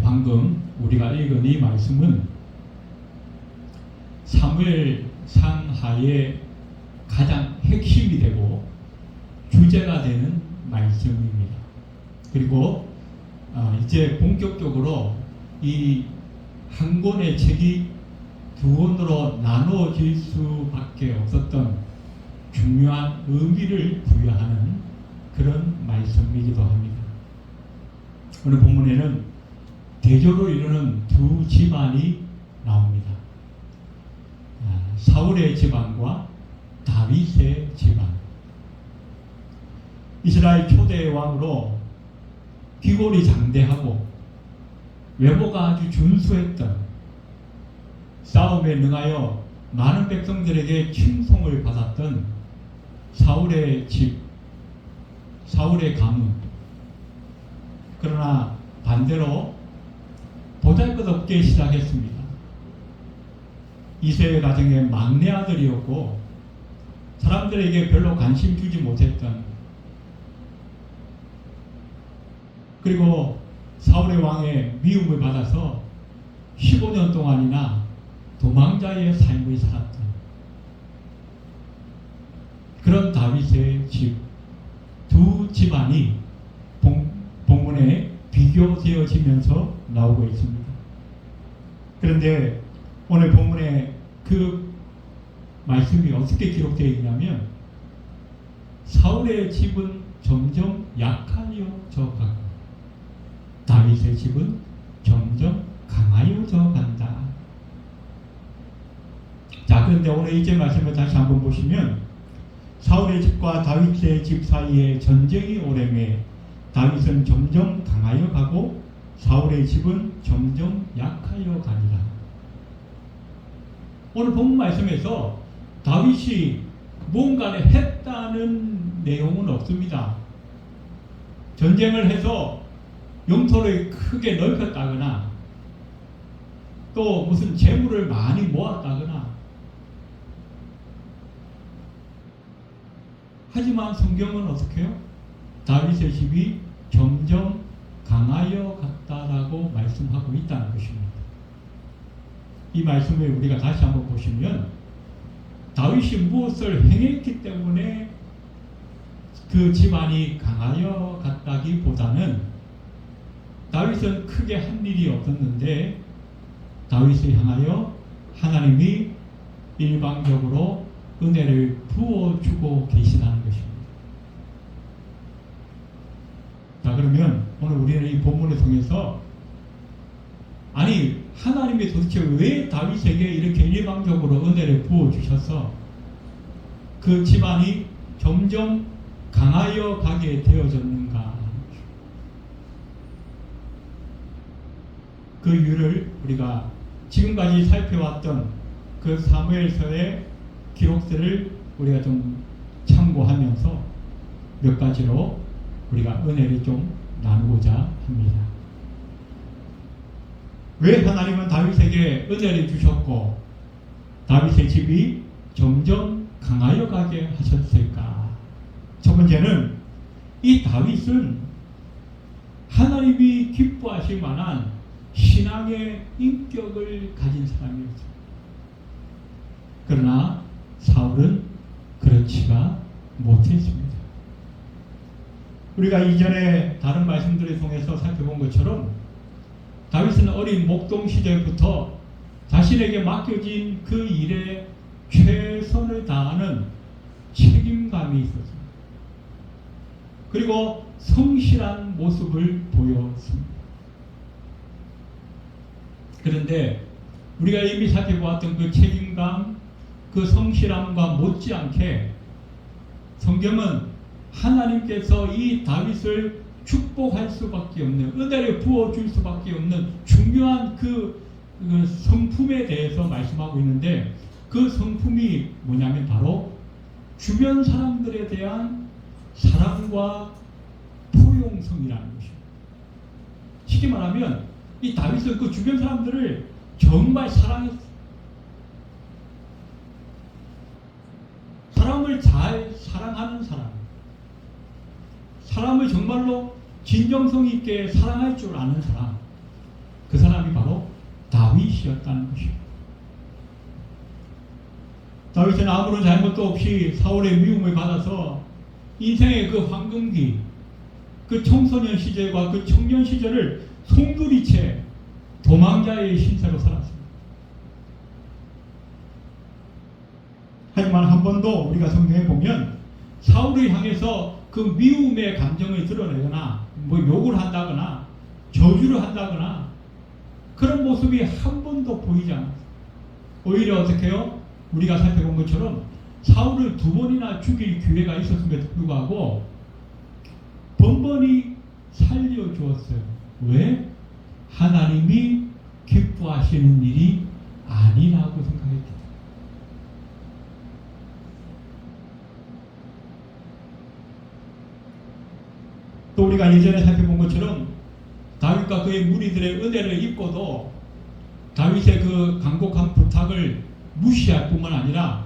방금 우리가 읽은 이 말씀은 사무엘 상하의 가장 핵심이 되고 주제가 되는 말씀입니다. 그리고 이제 본격적으로 이 한 권의 책이 두 권으로 나누어질 수밖에 없었던 중요한 의미를 부여하는 그런 말씀이기도 합니다. 오늘 본문에는 대조를 이루는 두 집안이 나옵니다. 사울의 집안과 다윗의 집안. 이스라엘 초대 왕으로 기골이 장대하고 외모가 아주 준수했던, 싸움에 능하여 많은 백성들에게 칭송을 받았던 사울의 집, 사울의 가문. 그러나 반대로 보잘것없게 시작했습니다. 이세의 가정의 막내 아들이었고 사람들에게 별로 관심 주지 못했던, 그리고 사울의 왕의 미움을 받아서 15년 동안이나 도망자의 삶을 살았던 그런 다윗의 집, 두 집안이 본문에 비교되어지면서 나오고 있습니다. 그런데 오늘 본문에 그 말씀이 어떻게 기록되어 있냐면, 사울의 집은 점점 약하여져 가고 다윗의 집은 점점 강하여져 간다. 자, 그런데 오늘 이제 말씀을 다시 한번 보시면, 사울의 집과 다윗의 집 사이에 전쟁이 오래매 다윗은 점점 강하여 가고 사울의 집은 점점 약하여 가니라. 오늘 본문 말씀에서 다윗이 뭔가를 했다는 내용은 없습니다. 전쟁을 해서 영토를 크게 넓혔다거나 또 무슨 재물을 많이 모았다거나. 하지만 성경은 어떻게 해요? 다윗의 집이 점점 강하여 갔다라고 말씀하고 있다는 것입니다. 이 말씀을 우리가 다시 한번 보시면, 다윗이 무엇을 행했기 때문에 그 집안이 강하여 갔다기보다는, 다윗은 크게 한 일이 없었는데 다윗을 향하여 하나님이 일방적으로 은혜를 부어주고 계시다는 것입니다. 자, 그러면 오늘 우리는 이 본문을 통해서, 아니 하나님이 도대체 왜 다윗에게 이렇게 일방적으로 은혜를 부어주셔서 그 집안이 점점 강하여 가게 되어졌는가? 그 이유를 우리가 지금까지 살펴왔던 그 사무엘서의 기록들을 우리가 좀 참고하면서 몇 가지로 우리가 은혜를 좀 나누고자 합니다. 왜 하나님은 다윗에게 은혜를 주셨고 다윗의 집이 점점 강하여 가게 하셨을까? 첫 번째는, 이 다윗은 하나님이 기뻐하실 만한 신앙의 인격을 가진 사람이었습니다. 그러나 사울은 그렇지가 못했습니다. 우리가 이전에 다른 말씀들을 통해서 살펴본 것처럼 다윗은 어린 목동 시절부터 자신에게 맡겨진 그 일에 최선을 다하는 책임감이 있었습니다. 그리고 성실한 모습을 보였습니다. 그런데 우리가 이미 살펴보았던 그 책임감, 그 성실함과 못지않게 성경은 하나님께서 이 다윗을 축복할 수밖에 없는, 은혜를 부어줄 수밖에 없는 중요한 그 성품에 대해서 말씀하고 있는데, 그 성품이 뭐냐면 바로 주변 사람들에 대한 사랑과 포용성이라는 것입니다. 쉽게 말하면 이 다윗은 그 주변 사람들을 정말 사랑했어요. 사람을 잘 사랑하는 사람, 사람을 정말로 진정성 있게 사랑할 줄 아는 사람, 그 사람이 바로 다윗이었다는 것입니다. 다윗은 아무런 잘못도 없이 사울의 미움을 받아서 인생의 그 황금기, 그 청소년 시절과 그 청년 시절을 송두리째 도망자의 신세로 살았습니다. 하지만 한 번도 우리가 성경에 보면 사울을 향해서 그 미움의 감정을 드러내거나 뭐 욕을 한다거나 저주를 한다거나 그런 모습이 한 번도 보이지 않았어요. 오히려 어떻게 해요? 우리가 살펴본 것처럼 사울을 2번이나 죽일 기회가 있었음에도 불구하고 번번이 살려주었어요. 왜? 하나님이 기뻐하시는 일이 아니라고 생각했기 때문에. 또 우리가 예전에 살펴본 것처럼 다윗과 그의 무리들의 은혜를 입고도 다윗의 그 간곡한 부탁을 무시할 뿐만 아니라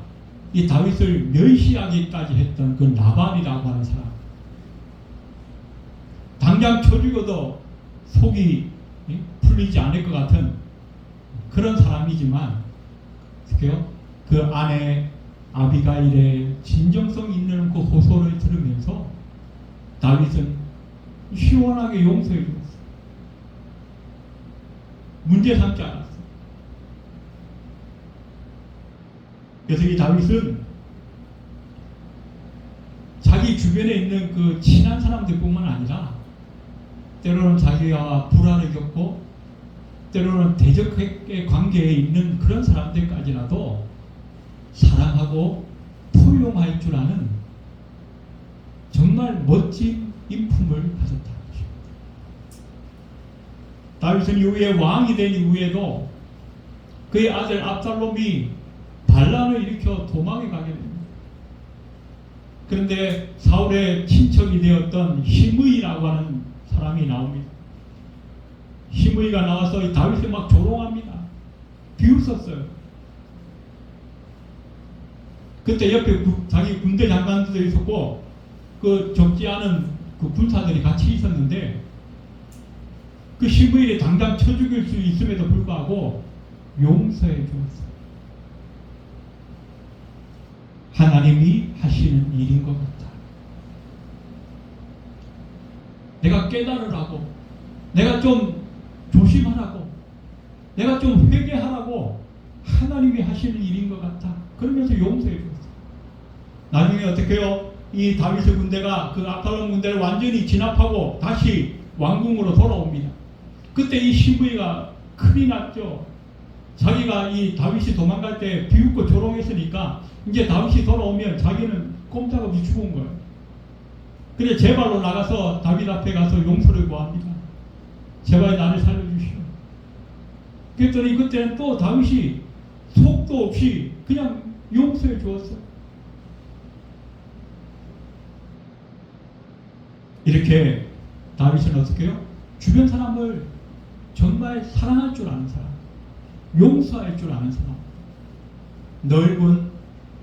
이 다윗을 멸시하기까지 했던 그 나반이라고 하는 사람, 당장 쳐 죽여도 속이 풀리지 않을 것 같은 그런 사람이지만 그 아내 아비가일의 진정성 있는 그 호소를 들으면서 다윗은 시원하게 용서해 줬어요. 문제 삼지 않았어요. 그래서 이 다윗은 자기 주변에 있는 그 친한 사람들뿐만 아니라 때로는 자기와 불화를 겪고 때로는 대적의 관계에 있는 그런 사람들까지라도 사랑하고 포용할 줄 아는 정말 멋진 인품을 가졌다는 것입니다. 다윗은 이후에 왕이 된 이후에도 그의 아들 압살롬이 반란을 일으켜 도망에 가게 됩니다. 그런데 사울의 친척이 되었던 시므이라고 하는 사람이 나옵니다. 시므이가 나와서 다윗을 막 조롱합니다. 비웃었어요. 그때 옆에 자기 군대 장관들도 있었고 그 적지 않은 그 군사들이 같이 있었는데 그 시므이를 당장 쳐 죽일 수 있음에도 불구하고 용서해 주었어요. 하나님이 하시는 일인 것 같다. 내가 깨달으라고, 내가 좀 조심하라고, 내가 좀 회개하라고 하나님이 하시는 일인 것 같다. 그러면서 용서해 줬어요. 나중에 어떻게 해요? 이 다윗의 군대가 그 압살롬 군대를 완전히 진압하고 다시 왕궁으로 돌아옵니다. 그때 이 시므이가 큰이 났죠. 자기가 이 다윗이 도망갈 때 비웃고 조롱했으니까 이제 다윗이 돌아오면 자기는 꼼짝없이 죽은 거예요. 그래 제 발로 나가서 다윗 앞에 가서 용서를 구합니다. 제발 나를 살려주시오. 그랬더니 그때는 또 다윗이 속도 없이 그냥 용서해 주었어요. 이렇게 다윗은 어떻게 해요? 주변 사람을 정말 사랑할 줄 아는 사람, 용서할 줄 아는 사람, 넓은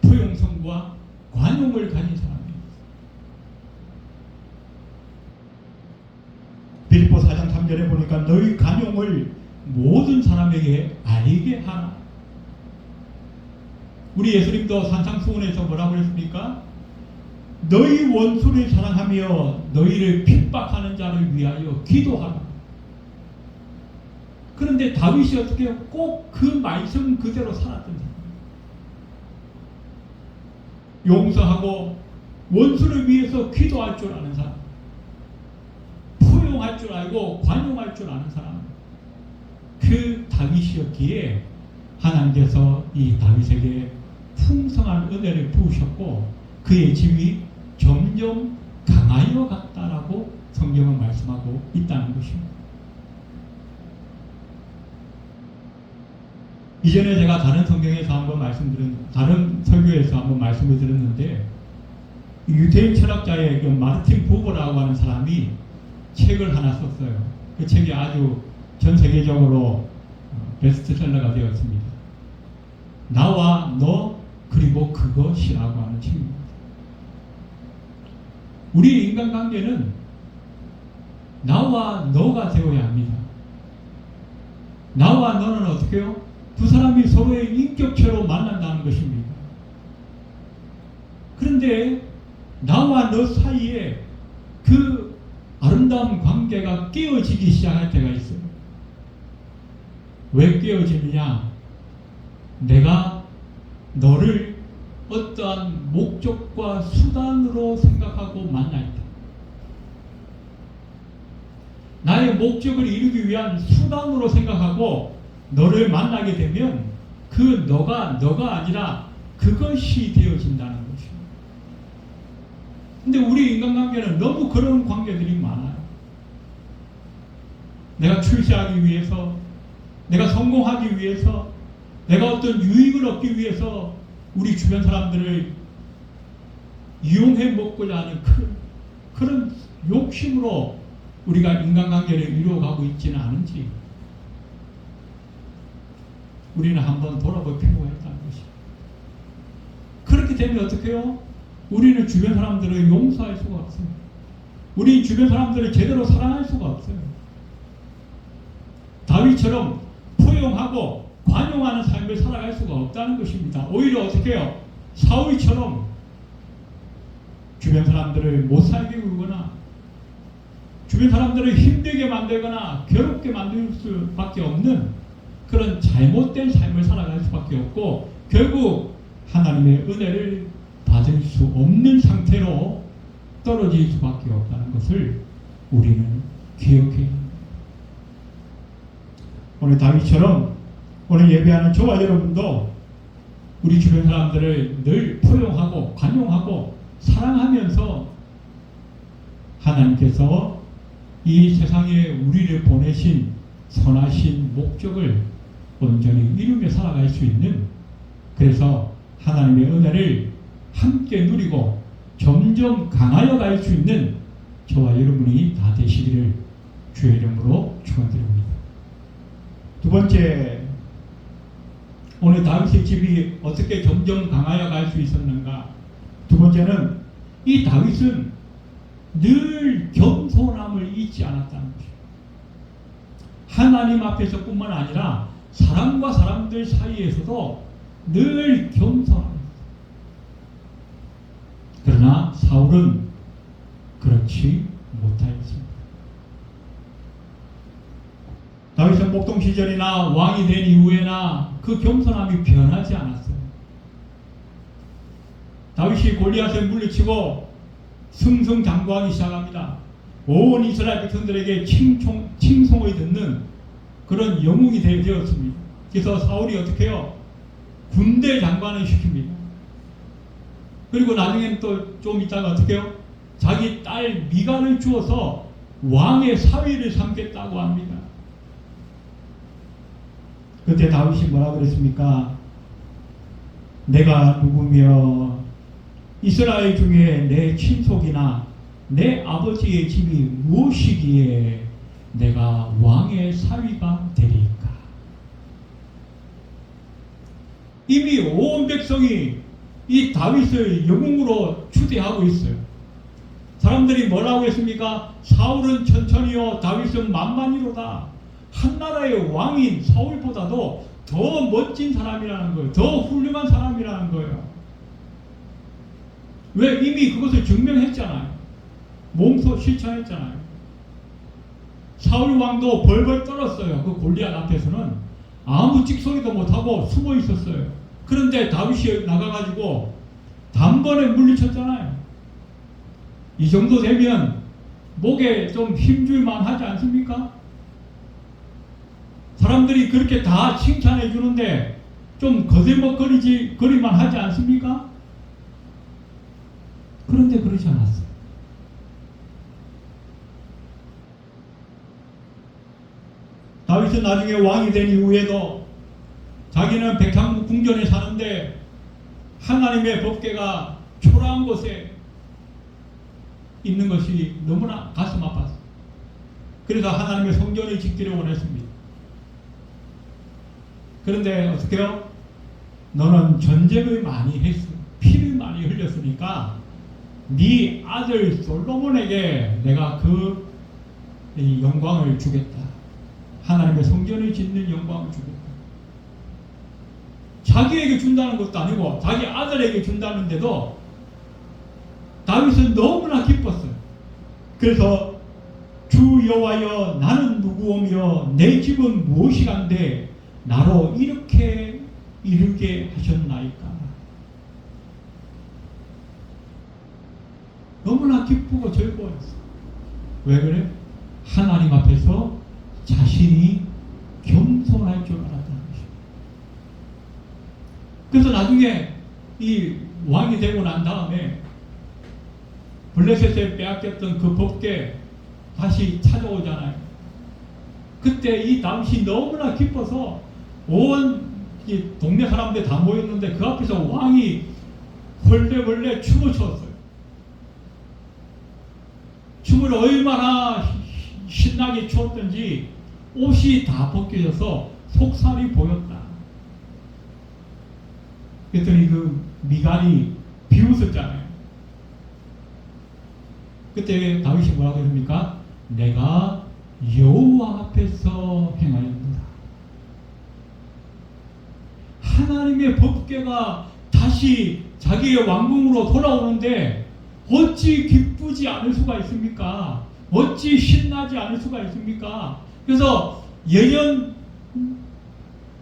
포용성과 관용을 가진 사람이에요. 빌립보 4장 3절에 보니까 너희 관용을 모든 사람에게 알게 하라. 우리 예수님도 산상수훈에서 뭐라고 했습니까? 너희 원수를 사랑하며 너희를 핍박하는 자를 위하여 기도하라. 그런데 다윗이 어떻게 해요? 꼭 그 말씀 그대로 살았던 사람. 용서하고 원수를 위해서 기도할 줄 아는 사람, 포용할 줄 알고 관용할 줄 아는 사람, 그 다윗이었기에 하나님께서 이 다윗에게 풍성한 은혜를 부으셨고 그의 집이 점점 강하여 갔다라고 성경은 말씀하고 있다는 것입니다. 이전에 제가 다른 성경에서 한번 다른 설교에서 한번 말씀을 드렸는데 유대인 철학자의 그 마르틴 부버라고 하는 사람이 책을 하나 썼어요. 그 책이 아주 전 세계적으로 베스트셀러가 되었습니다. 나와 너 그리고 그것이라고 하는 책입니다. 우리의 인간관계는 나와 너가 되어야 합니다. 나와 너는 어떻게 해요? 두 사람이 서로의 인격체로 만난다는 것입니다. 그런데 나와 너 사이에 그 아름다운 관계가 깨어지기 시작할 때가 있어요. 왜 깨어지느냐? 내가 너를 어떠한 목적과 수단으로 생각하고 만날 때, 나의 목적을 이루기 위한 수단으로 생각하고 너를 만나게 되면 그 너가 아니라 그것이 되어진다는 것입니다. 근데 우리 인간관계는 너무 그런 관계들이 많아요. 내가 출세하기 위해서, 내가 성공하기 위해서, 내가 어떤 유익을 얻기 위해서 우리 주변 사람들을 이용해 먹고자 하는 그런 욕심으로 우리가 인간관계를 이루어가고 있지는 않은지 우리는 한번 돌아볼 필요가 있다는 것입니다. 그렇게 되면 어떻게 해요? 우리는 주변 사람들을 용서할 수가 없어요. 우리 주변 사람들을 제대로 사랑할 수가 없어요. 다윗처럼 포용하고 관용하는 삶을 살아갈 수가 없다는 것입니다. 오히려 어떻게 해요? 사울처럼 주변 사람들을 못 살게 굴거나 주변 사람들을 힘들게 만들거나 괴롭게 만들 수밖에 없는 그런 잘못된 삶을 살아갈 수밖에 없고 결국 하나님의 은혜를 받을 수 없는 상태로 떨어질 수밖에 없다는 것을 우리는 기억해야 합니다. 오늘 다윗처럼 오늘 예배하는 저와 여러분도 우리 주변 사람들을 늘 포용하고 관용하고 사랑하면서 하나님께서 이 세상에 우리를 보내신 선하신 목적을 온전히 이루며 살아갈 수 있는, 그래서 하나님의 은혜를 함께 누리고 점점 강하여 갈 수 있는 저와 여러분이 다 되시기를 주의 이름으로 축원드립니다. 두 번째, 오늘 다윗의 집이 어떻게 점점 강하여 갈 수 있었는가? 두 번째는 이 다윗은 늘 겸손함을 잊지 않았다는 것입니다. 하나님 앞에서뿐만 아니라 사람과 사람들 사이에서도 늘 겸손합니다. 그러나 사울은 그렇지 못하였습니다. 다윗은 목동 시절이나 왕이 된 이후에나 그 겸손함이 변하지 않았어요. 다윗이 골리앗을 물리치고 승승장구하기 시작합니다. 온 이스라엘 백성들에게 칭송을 듣는 그런 영웅이 되었습니다. 그래서 사울이 어떻게 해요? 군대 장관을 시킵니다. 그리고 나중에는 또 좀 있다가 어떻게 해요? 자기 딸 미갈을 주어서 왕의 사위를 삼겠다고 합니다. 그때 다윗이 뭐라 그랬습니까? 내가 누구며 이스라엘 중에 내 친속이나 내 아버지의 집이 무엇이기에 내가 왕의 사위가 되리까? 이미 온 백성이 이 다윗을 영웅으로 추대하고 있어요. 사람들이 뭐라고 했습니까? 사울은 천천히요 다윗은 만만히로다. 한나라의 왕인 사울보다도 더 멋진 사람이라는 거예요. 더 훌륭한 사람이라는 거예요. 왜? 이미 그것을 증명했잖아요. 몸소 실천했잖아요. 사울 왕도 벌벌 떨었어요. 그 골리앗 앞에서는 아무 찍소리도 못하고 숨어 있었어요. 그런데 다윗이 나가가지고 단번에 물리쳤잖아요. 이 정도 되면 목에 좀 힘줄만 하지 않습니까? 사람들이 그렇게 다 칭찬해 주는데 좀 거들먹거리만 하지 않습니까? 그런데 그렇지 않았어요. 다윗은 나중에 왕이 된 이후에도 자기는 백향목 궁전에 사는데 하나님의 법궤가 초라한 곳에 있는 것이 너무나 가슴 아팠어요. 그래서 하나님의 성전을 짓기를 원했습니다. 그런데 어떻게 해요? 너는 전쟁을 많이 했어. 피를 많이 흘렸으니까 네 아들 솔로몬에게 내가 그 영광을 주겠다. 하나님의 성전을 짓는 영광을 주겠다. 자기에게 준다는 것도 아니고 자기 아들에게 준다는데도 다윗은 너무나 기뻤어요. 그래서 주 여호와여 나는 누구오며 내 집은 무엇이간데 나로 이렇게 이르게 하셨나이까. 너무나 기쁘고 즐거웠어. 왜 그래? 하나님 앞에서 자신이 겸손할 줄 알았다는 것이죠. 그래서 나중에 이 왕이 되고 난 다음에 블레셋에 빼앗겼던 그 법궤 다시 찾아오잖아요. 그때 이 다윗이 너무나 기뻐서 온 동네 사람들 다 모였는데 그 앞에서 왕이 헐레벌레 춤을 췄어요. 춤을 얼마나 신나게 추었던지 옷이 다 벗겨져서 속살이 보였다. 그랬더니 그 미갈이 비웃었잖아요. 그때 다윗이 뭐라고 했습니까? 내가 여호와 앞에서 행하였노라. 하나님의 법궤가 다시 자기의 왕궁으로 돌아오는데 어찌 기쁘지 않을 수가 있습니까? 어찌 신나지 않을 수가 있습니까? 그래서 예전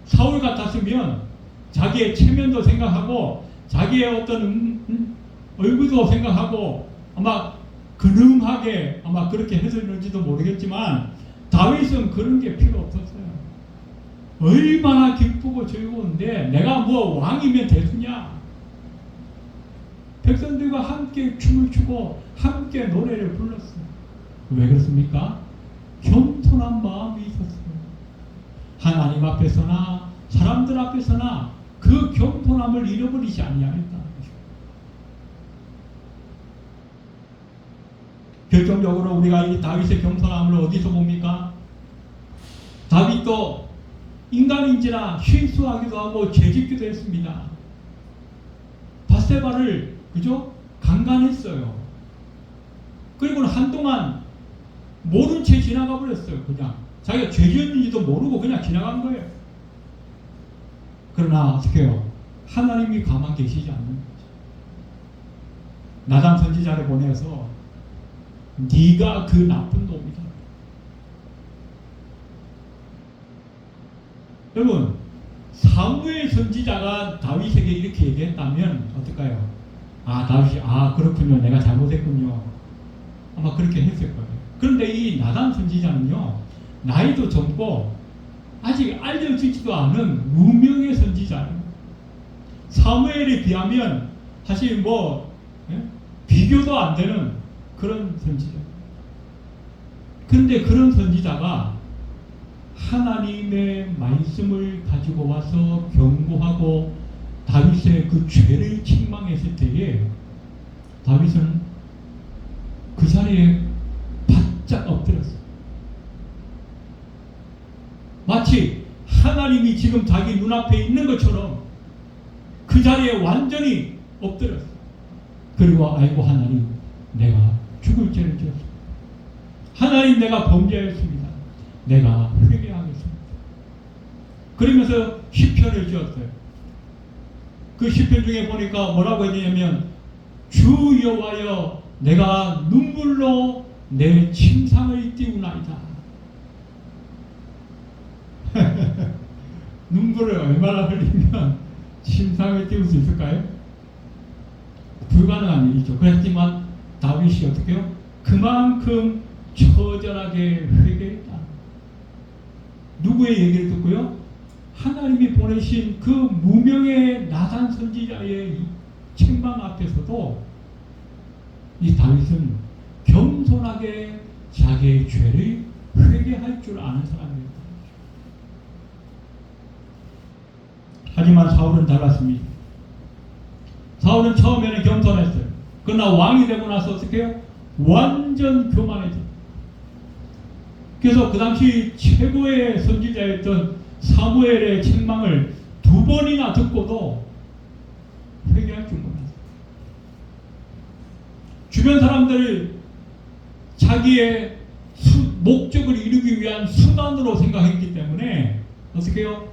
사울 같았으면 자기의 체면도 생각하고 자기의 어떤 얼굴도 생각하고 아마 근엄하게 아마 그렇게 했었는지도 모르겠지만 다윗은 그런 게 필요 없었어요. 얼마나 기쁘고 즐거운데 내가 뭐 왕이면 대수냐? 백성들과 함께 춤을 추고 함께 노래를 불렀어요. 왜 그렇습니까? 겸손한 마음이 있었어요. 하나님 앞에서나 사람들 앞에서나 그 겸손함을 잃어버리지 아니하였다는 것이죠. 결정적으로 우리가 이 다윗의 겸손함을 어디서 봅니까? 다윗도 인간인지라 실수하기도 하고 죄짓기도 했습니다. 바세바를 그죠? 강간했어요. 그리고 한동안 모른 채 지나가 버렸어요. 그냥 자기가 죄지었는지도 모르고 그냥 지나간 거예요. 그러나 어떻게 해요? 하나님이 가만 계시지 않는 거죠. 나단 선지자를 보내서 네가 그 나쁜 놈이다. 여러분, 사무엘 선지자가 다윗에게 이렇게 얘기했다면 어떨까요? 다윗이 그렇군요. 내가 잘못했군요. 아마 그렇게 했을 거예요. 그런데 이 나단 선지자는요, 나이도 젊고 아직 알려지지도 않은 무명의 선지자예요. 사무엘에 비하면 사실 비교도 안 되는 그런 선지자. 그런데 그런 선지자가 하나님의 말씀을 가지고 와서 경고하고 다윗의 그 죄를 책망했을 때에 다윗은 그 자리에 바짝 엎드렸어요. 마치 하나님이 지금 자기 눈앞에 있는 것처럼 그 자리에 완전히 엎드렸어요. 그리고 아이고 하나님, 내가 죽을 죄를 지었습니다. 하나님, 내가 범죄하였습니다. 내가 회개하겠습니다. 그러면서 시편을 지었어요. 그 시편 중에 보니까 뭐라고 했냐면 주 여호와여 내가 눈물로 내 침상을 띄우나이다. 눈물을 얼마나 흘리면 침상을 띄울 수 있을까요? 불가능한 일이죠. 그렇지만 다윗이 어떻게 해요? 그만큼 처절하게 회개했다. 누구의 얘기를 듣고요? 하나님이 보내신 그 무명의 나단 선지자의 책망 앞에서도 이 다윗은 겸손하게 자기의 죄를 회개할 줄 아는 사람이었다. 하지만 사울은 달랐습니다. 사울은 처음에는 겸손했어요. 그러나 왕이 되고 나서 어떻게 해요? 완전 교만해져. 그래서 그 당시 최고의 선지자였던 사무엘의 책망을 2번이나 듣고도 회개할 줄 몰랐어요. 주변 사람들 자기의 목적을 이루기 위한 수단으로 생각했기 때문에 어떻게 해요?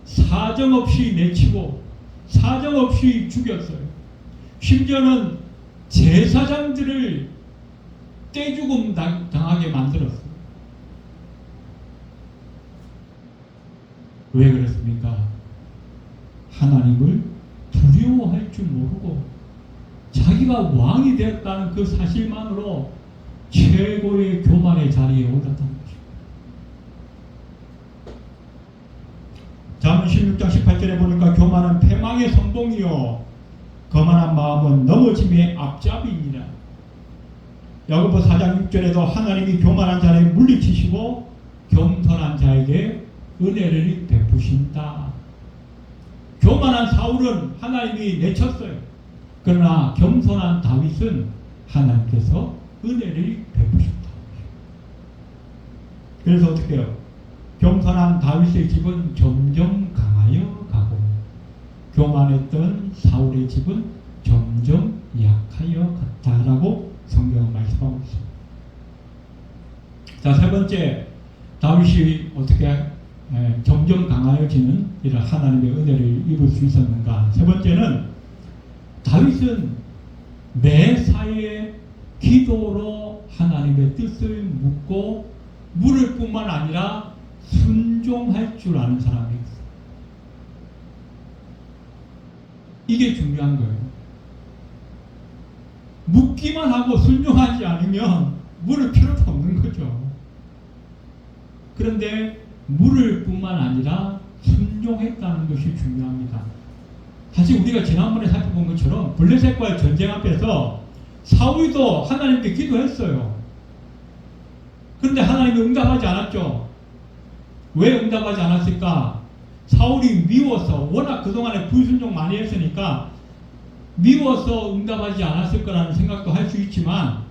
사정없이 내치고 사정없이 죽였어요. 심지어는 제사장들을 떼죽음 당하게 만들었어요. 왜 그랬습니까? 하나님을 두려워할 줄 모르고 자기가 왕이 되었다는 그 사실만으로 최고의 교만의 자리에 올랐다는 것입니다. 잠언 16장 18절에 보니까 교만은 패망의 선봉이요 거만한 마음은 넘어짐의 앞잡이니라. 야고보 4장 6절에도 하나님이 교만한 자를 물리치시고 겸손한 자에게 은혜를 베푸신다. 교만한 사울은 하나님이 내쳤어요. 그러나 겸손한 다윗은 하나님께서 은혜를 베푸셨다. 그래서 어떻게 해요? 겸손한 다윗의 집은 점점 강하여 가고 교만했던 사울의 집은 점점 약하여 갔다라고 성경은 말씀하고 있습니다. 자, 세 번째, 다윗이 어떻게 점점 강하여지는 이런 하나님의 은혜를 입을 수 있었는가? 세 번째는 다윗은 매사에 기도로 하나님의 뜻을 묻고 물을 뿐만 아니라 순종할 줄 아는 사람이었어요. 이게 중요한 거예요. 묻기만 하고 순종하지 않으면 물을 필요도 없는 거죠. 그런데 물을 뿐만 아니라 순종했다는 것이 중요합니다. 사실 우리가 지난번에 살펴본 것처럼 블레셋과의 전쟁 앞에서 사울도 하나님께 기도했어요. 그런데 하나님이 응답하지 않았죠. 왜 응답하지 않았을까? 사울이 미워서, 워낙 그동안에 불순종 많이 했으니까 미워서 응답하지 않았을 거라는 생각도 할 수 있지만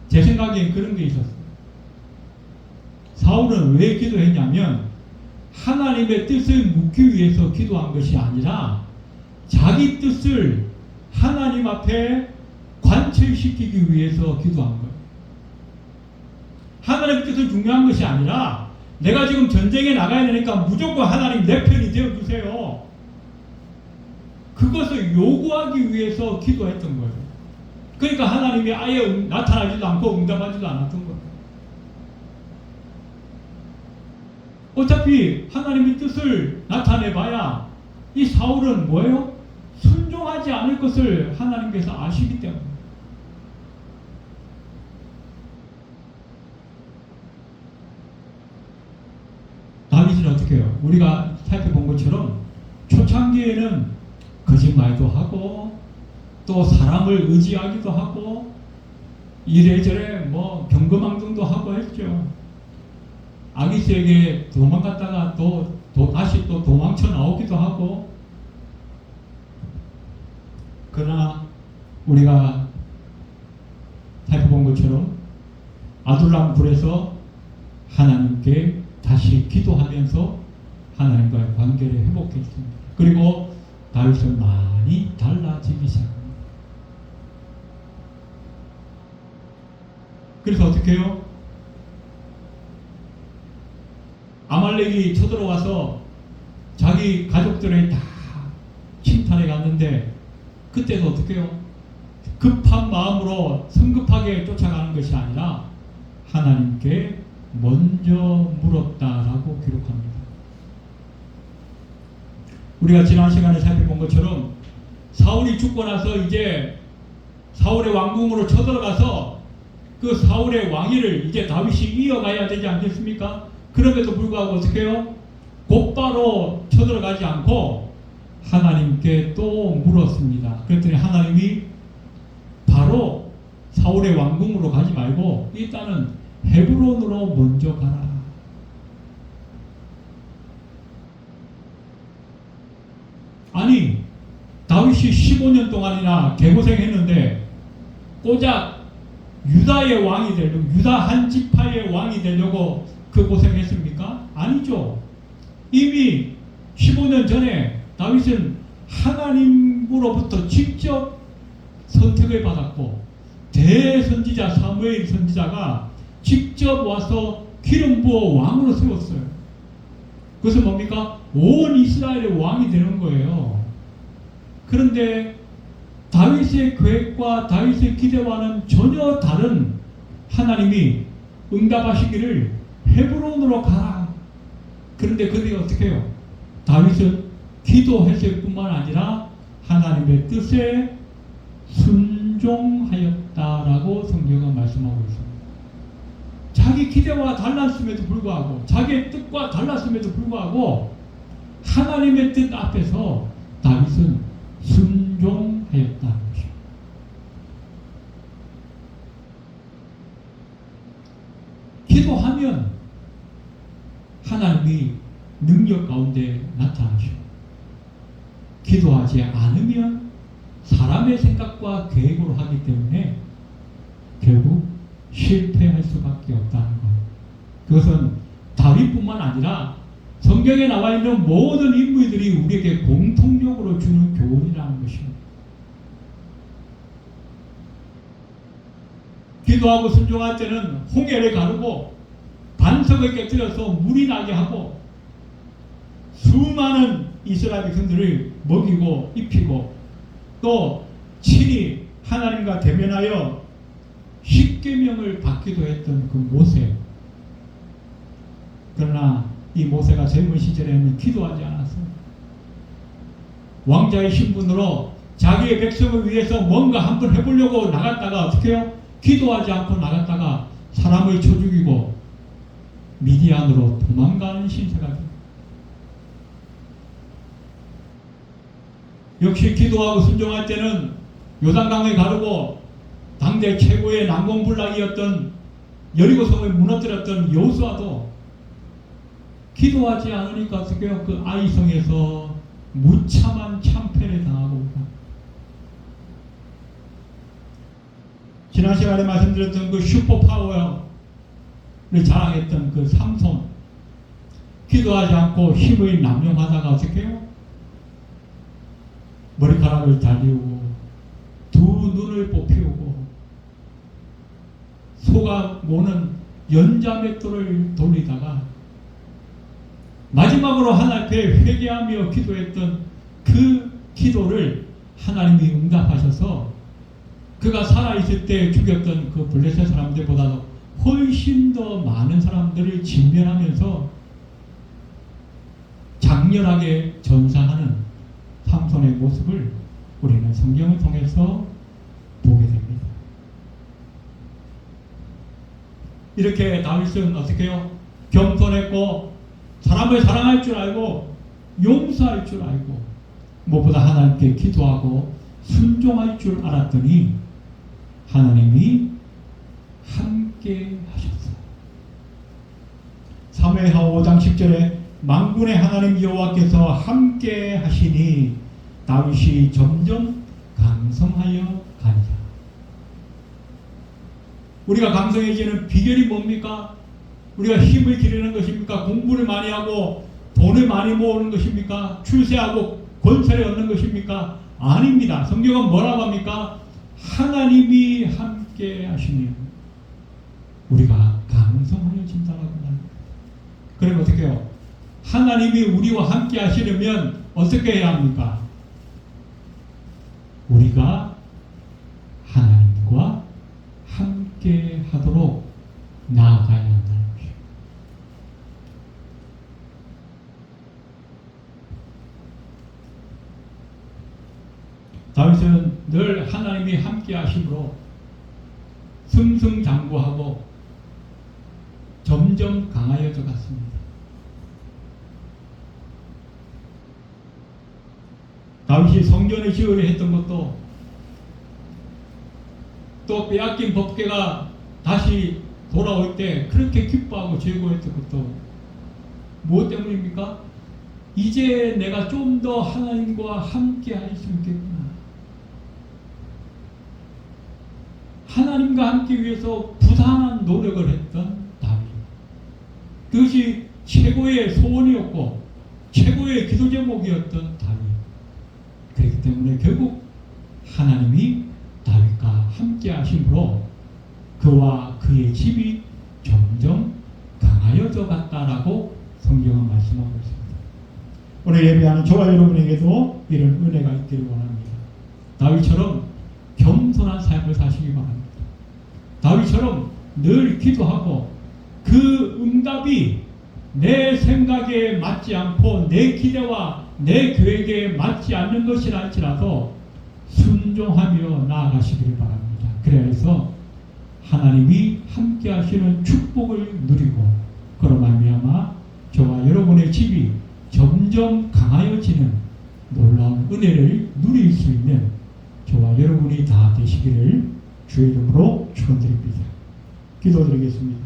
제 생각엔 그런 게 있었어요. 사울은 왜 기도했냐면 하나님의 뜻을 묻기 위해서 기도한 것이 아니라 자기 뜻을 하나님 앞에 관철시키기 위해서 기도한 거예요. 하나님의 뜻은 중요한 것이 아니라 내가 지금 전쟁에 나가야 되니까 무조건 하나님 내 편이 되어주세요. 그것을 요구하기 위해서 기도했던 거예요. 그러니까 하나님이 아예 나타나지도 않고 응답하지도 않았던 거예요. 어차피 하나님의 뜻을 나타내봐야 이 사울은 뭐예요? 순종하지 않을 것을 하나님께서 아시기 때문에. 다윗은 어떻게 해요? 우리가 살펴본 것처럼 초창기에는 거짓말도 하고 또 사람을 의지하기도 하고 이래저래 뭐 경거망동도 하고 했죠. 아기스에게 도망갔다가 다시 또 도망쳐 나오기도 하고. 그러나 우리가 살펴본 것처럼 아둘람 굴에서 하나님께 다시 기도하면서 하나님과의 관계를 회복했습니다. 그리고 다윗은 많이 달라지기 시작합니다. 그래서 어떻게 해요? 아말렉이 쳐들어와서 자기 가족들을 다 침탈해 갔는데 그때도 어떻게 해요? 급한 마음으로 성급하게 쫓아가는 것이 아니라 하나님께 먼저 물었다라고 기록합니다. 우리가 지난 시간에 살펴본 것처럼 사울이 죽고 나서 이제 사울의 왕궁으로 쳐들어가서 그 사울의 왕위를 이제 다윗이 이어가야 되지 않겠습니까? 그럼에도 불구하고 어떻게 해요? 곧바로 쳐들어가지 않고 하나님께 또 물었습니다. 그랬더니 하나님이 바로 사울의 왕궁으로 가지 말고 일단은 헤브론으로 먼저 가라. 아니, 다윗이 15년 동안이나 개고생했는데 고작 유다의 왕이 되려고, 유다 한 지파의 왕이 되려고 그 고생했습니까? 아니죠. 이미 15년 전에 다윗은 하나님으로부터 직접 선택을 받았고 대선지자 사무엘 선지자가 직접 와서 기름 부어 왕으로 세웠어요. 그것은 뭡니까? 온 이스라엘의 왕이 되는 거예요. 그런데 다윗의 계획과 다윗의 기대와는 전혀 다른 하나님이 응답하시기를 헤브론으로 가라. 그런데 그들이 어떻게 해요? 다윗은 기도했을 뿐만 아니라 하나님의 뜻에 순종하였다라고 성경은 말씀하고 있습니다. 자기 기대와 달랐음에도 불구하고 자기의 뜻과 달랐음에도 불구하고 하나님의 뜻 앞에서 다윗은 순종하였다는 것입니다. 기도하면 하나님이 능력 가운데 나타나시고, 기도하지 않으면 사람의 생각과 계획으로 하기 때문에 결국 실패할 수밖에 없다는 것. 그것은 다윗뿐만 아니라 성경에 나와 있는 모든 인물들이 우리에게 공통적으로 주는 교훈이라는 것입니다. 기도하고 순종할 때는 홍해를 가르고 반석을 깨뜨려서 물이 나게 하고 수많은 이스라엘 백성들을 먹이고 입히고 또 친히 하나님과 대면하여 십계명을 받기도 했던 그 모세. 그러나 이 모세가 젊은 시절에는 기도하지 않았어요. 왕자의 신분으로 자기의 백성을 위해서 뭔가 한번 해보려고 나갔다가 어떻게 해요? 기도하지 않고 나갔다가 사람을 쳐 죽이고 미디안으로 도망가는 신세가 됩니다. 역시 기도하고 순종할 때는 요단강을 가르고 당대 최고의 난공불락이었던 여리고성을 무너뜨렸던 여호수아도 기도하지 않으니까 어떻게 해요? 그 아이성에서 무참한 참패를 당하고 있다. 지난 시간에 말씀드렸던 그 슈퍼파워를 자랑했던 그 삼손, 기도하지 않고 힘을 남용하다가 어떻게 해요? 머리카락을 달리우고 두 눈을 뽑히우고 소가 모는 연자맷돌을 돌리다가 마지막으로 하나님 앞에 회개하며 기도했던 그 기도를 하나님이 응답하셔서 그가 살아있을 때 죽였던 그 블레셋 사람들보다도 훨씬 더 많은 사람들을 진멸하면서 장렬하게 전사하는 삼손의 모습을 우리는 성경을 통해서 보게 됩니다. 이렇게 다윗은 어떻게 해요? 겸손했고 사람을 사랑할 줄 알고 용서할 줄 알고 무엇보다 하나님께 기도하고 순종할 줄 알았더니 하나님이 함께 하셨어요. 사무엘하 5장 10절에 만군의 하나님 여호와께서 함께 하시니 다윗이 점점 강성하여 가니라. 우리가 강성해지는 비결이 뭡니까? 우리가 힘을 기르는 것입니까? 공부를 많이 하고 돈을 많이 모으는 것입니까? 출세하고 권세를 얻는 것입니까? 아닙니다. 성경은 뭐라고 합니까? 하나님이 함께 하시면 우리가 강성하여진다라고 합니다. 그럼 어떻게 해요? 하나님이 우리와 함께 하시려면 어떻게 해야 합니까? 우리가 하나님과 함께 하도록 나아가야 한다는 것입니다. 다윗은 늘 하나님이 함께 하심으로 승승장구하고 점점 강하여져 갔습니다. 다윗이 성전을 지으려 했던 것도 또 빼앗긴 법궤가 다시 돌아올 때 그렇게 기뻐하고 즐거워했던 것도 무엇 때문입니까? 이제 내가 좀 더 하나님과 함께 할 수 있겠구나. 하나님과 함께 위해서 부단한 노력을 했던 다윗. 그것이 최고의 소원이었고 최고의 기도 제목이었던 다윗. 그렇기 때문에 결국 하나님이 다윗과 함께 하심으로 그와 그의 집이 점점 강하여져 갔다라고 성경은 말씀하고 있습니다. 오늘 예배하는 저와 여러분에게도 이런 은혜가 있기를 원합니다. 다윗처럼 겸손한 삶을 사시기 바랍니다. 다윗처럼 늘 기도하고 그 응답이 내 생각에 맞지 않고 내 기대와 내 계획에 맞지 않는 것이라 할지라도 순종하며 나아가시기를 바랍니다. 그래서 하나님이 함께 하시는 축복을 누리고 그로 말미암아 저와 여러분의 집이 점점 강하여지는 놀라운 은혜를 누릴 수 있는 저와 여러분이 다 되시기를 주의 이름으로 축원드립니다. 기도드리겠습니다.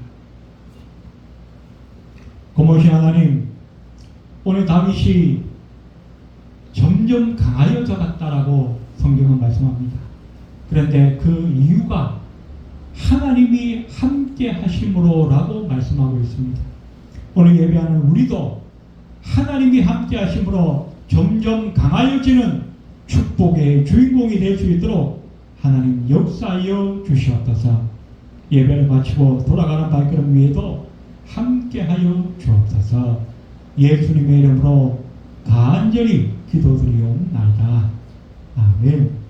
고마우신 하나님, 오늘 다윗이 점점 강하여져 갔다라고 성경은 말씀합니다. 그런데 그 이유가 하나님이 함께 하심으로라고 말씀하고 있습니다. 오늘 예배하는 우리도 하나님이 함께 하심으로 점점 강하여지는 축복의 주인공이 될 수 있도록 하나님 역사하여 주시옵소서. 예배를 마치고 돌아가는 발걸음 위에도 함께하여 주옵소서. 예수님의 이름으로 간절히 기도드리옵나이다. 아멘.